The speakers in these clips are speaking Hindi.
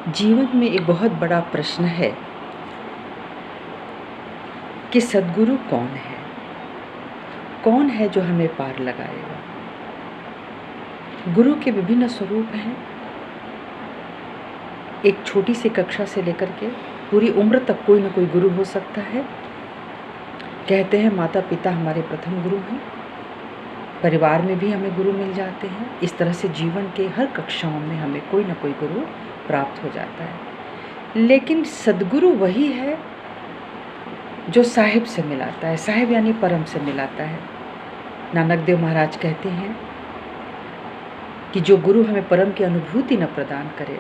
जीवन में एक बहुत बड़ा प्रश्न है कि सद्गुरु कौन है? कौन है जो हमें पार लगाएगा? गुरु के विभिन्न स्वरूप हैं। एक छोटी सी कक्षा से लेकर के पूरी उम्र तक कोई न कोई गुरु हो सकता है। कहते हैं माता पिता हमारे प्रथम गुरु हैं। परिवार में भी हमें गुरु मिल जाते हैं। इस तरह से जीवन के हर कक्षाओं में हमें कोई न कोई गुरु प्राप्त हो जाता है। लेकिन सद्गुरु वही है जो साहिब से मिलाता है। साहिब यानी परम से मिलाता है। नानक देव महाराज कहते हैं कि जो गुरु हमें परम की अनुभूति न प्रदान करे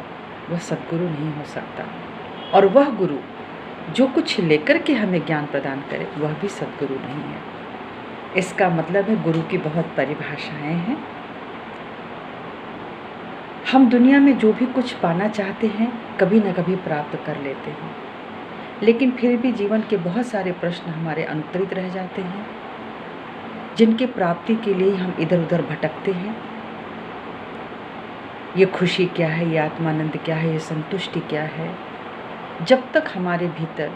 वह सद्गुरु नहीं हो सकता, और वह गुरु जो कुछ लेकर के हमें ज्ञान प्रदान करे वह भी सद्गुरु नहीं है। इसका मतलब है गुरु की बहुत परिभाषाएं हैं। हम दुनिया में जो भी कुछ पाना चाहते हैं कभी न कभी प्राप्त कर लेते हैं, लेकिन फिर भी जीवन के बहुत सारे प्रश्न हमारे अनुत्तरित रह जाते हैं, जिनकी प्राप्ति के लिए हम इधर उधर भटकते हैं। ये खुशी क्या है, ये आत्मानंद क्या है, ये संतुष्टि क्या है? जब तक हमारे भीतर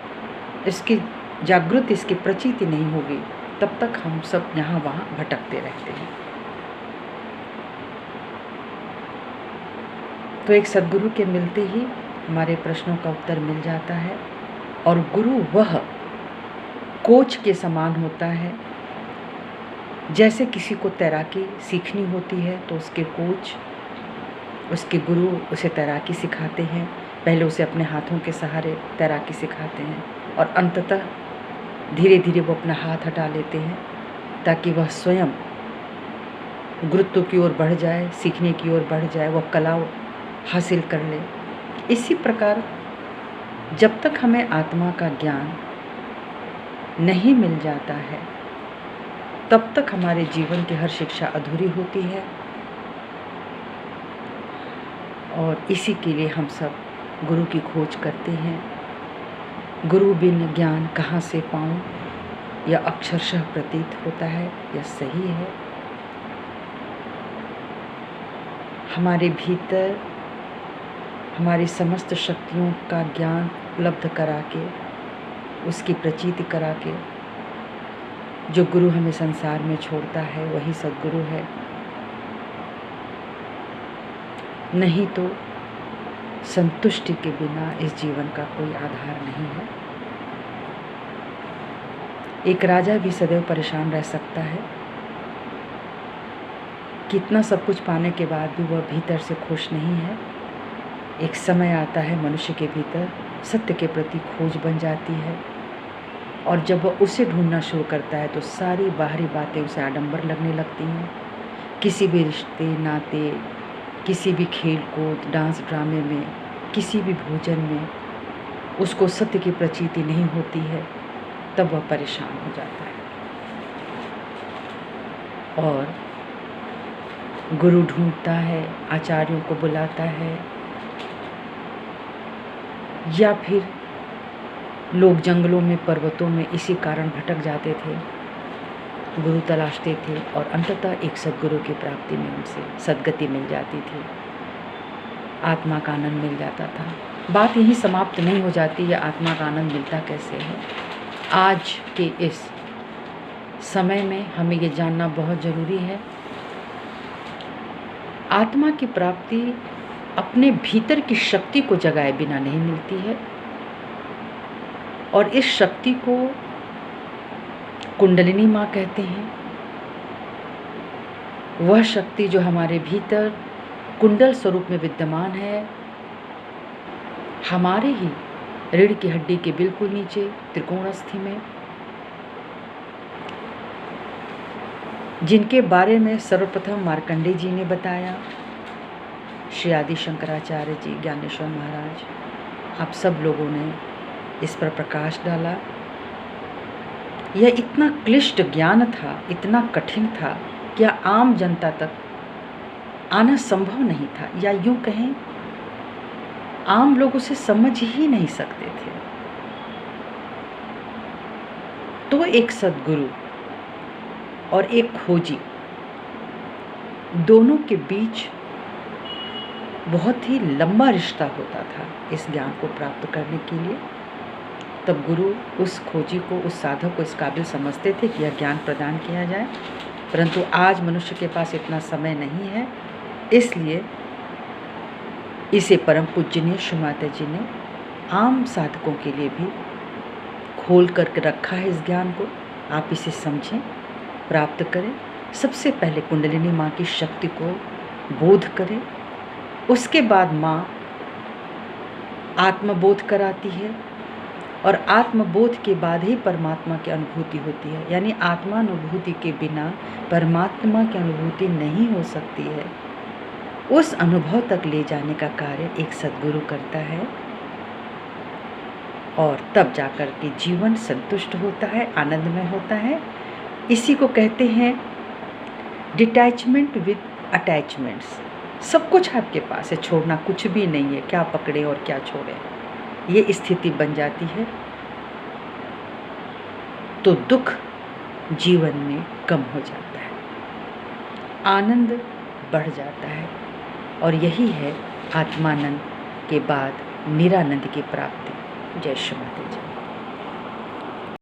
इसकी जागृति, इसकी प्रचीति नहीं होगी तब तक हम सब यहाँ वहाँ भटकते रहते हैं। तो एक सद्गुरु के मिलते ही हमारे प्रश्नों का उत्तर मिल जाता है। और गुरु वह कोच के समान होता है। जैसे किसी को तैराकी सीखनी होती है तो उसके कोच, उसके गुरु उसे तैराकी सिखाते हैं। पहले उसे अपने हाथों के सहारे तैराकी सिखाते हैं और अंततः धीरे धीरे वो अपना हाथ हटा लेते हैं ताकि वह स्वयं गुरुत्व की ओर बढ़ जाए, सीखने की ओर बढ़ जाए, वह कला हासिल कर ले। इसी प्रकार जब तक हमें आत्मा का ज्ञान नहीं मिल जाता है तब तक हमारे जीवन की हर शिक्षा अधूरी होती है। और इसी के लिए हम सब गुरु की खोज करते हैं। गुरु बिन ज्ञान कहाँ से पाऊँ, यह अक्षरशः प्रतीत होता है, यह सही है। हमारे भीतर हमारी समस्त शक्तियों का ज्ञान उपलब्ध करा के, उसकी प्रचीति करा के जो गुरु हमें संसार में छोड़ता है वही सद्गुरु है। नहीं तो संतुष्टि के बिना इस जीवन का कोई आधार नहीं है। एक राजा भी सदैव परेशान रह सकता है। कितना सब कुछ पाने के बाद भी वह भीतर से खुश नहीं है। एक समय आता है मनुष्य के भीतर सत्य के प्रति खोज बन जाती है, और जब वह उसे ढूंढना शुरू करता है तो सारी बाहरी बातें उसे आडंबर लगने लगती हैं। किसी भी रिश्ते नाते, किसी भी खेल कूद, डांस ड्रामे में, किसी भी भोजन में उसको सत्य की प्रचीति नहीं होती है, तब वह परेशान हो जाता है और गुरु ढूंढता है, आचार्यों को बुलाता है, या फिर लोग जंगलों में, पर्वतों में इसी कारण भटक जाते थे, गुरु तलाशते थे और अंततः एक सद्गुरु की प्राप्ति में उनसे सद्गति मिल जाती थी, आत्मा का आनंद मिल जाता था। बात यहीं समाप्त नहीं हो जाती। यह आत्मा का आनंद मिलता कैसे है? आज के इस समय में हमें ये जानना बहुत ज़रूरी है। आत्मा की प्राप्ति अपने भीतर की शक्ति को जगाए बिना नहीं मिलती है, और इस शक्ति को कुंडलिनी माँ कहते हैं। वह शक्ति जो हमारे भीतर कुंडल स्वरूप में विद्यमान है, हमारे ही रीढ़ की हड्डी के बिल्कुल नीचे त्रिकोणस्थि में, जिनके बारे में सर्वप्रथम मार्कंडेय जी ने बताया, श्री आदि शंकराचार्य जी, ज्ञानेश्वर महाराज, आप सब लोगों ने इस पर प्रकाश डाला। यह इतना क्लिष्ट ज्ञान था, इतना कठिन था कि आम जनता तक आना संभव नहीं था, या यूँ कहें आम लोग उसे समझ ही नहीं सकते थे। तो एक सद्गुरु और एक खोजी, दोनों के बीच बहुत ही लंबा रिश्ता होता था इस ज्ञान को प्राप्त करने के लिए। तब गुरु उस खोजी को, उस साधक को इस काबिल समझते थे कि यह ज्ञान प्रदान किया जाए, परंतु आज मनुष्य के पास इतना समय नहीं है, इसलिए इसे परम पूज्यनीय श्री माता जी ने आम साधकों के लिए भी खोल करके रखा है इस ज्ञान को। आप इसे समझें, प्राप्त करें। सबसे पहले कुंडलिनी माँ की शक्ति को बोध करें, उसके बाद माँ आत्मबोध कराती है और आत्मबोध के बाद ही परमात्मा की अनुभूति होती है। यानी आत्मानुभूति के बिना परमात्मा की अनुभूति नहीं हो सकती है। उस अनुभव तक ले जाने का कार्य एक सद्गुरु करता है और तब जाकर के जीवन संतुष्ट होता है, आनंदमय होता है। इसी को कहते हैं डिटैचमेंट विद अटैचमेंट्स। सब कुछ आपके पास है, छोड़ना कुछ भी नहीं है, क्या पकड़े और क्या छोड़े, ये स्थिति बन जाती है तो दुख जीवन में कम हो जाता है, आनंद बढ़ जाता है और यही है आत्मानंद के बाद निरानंद की प्राप्ति। जय श्री माता जी।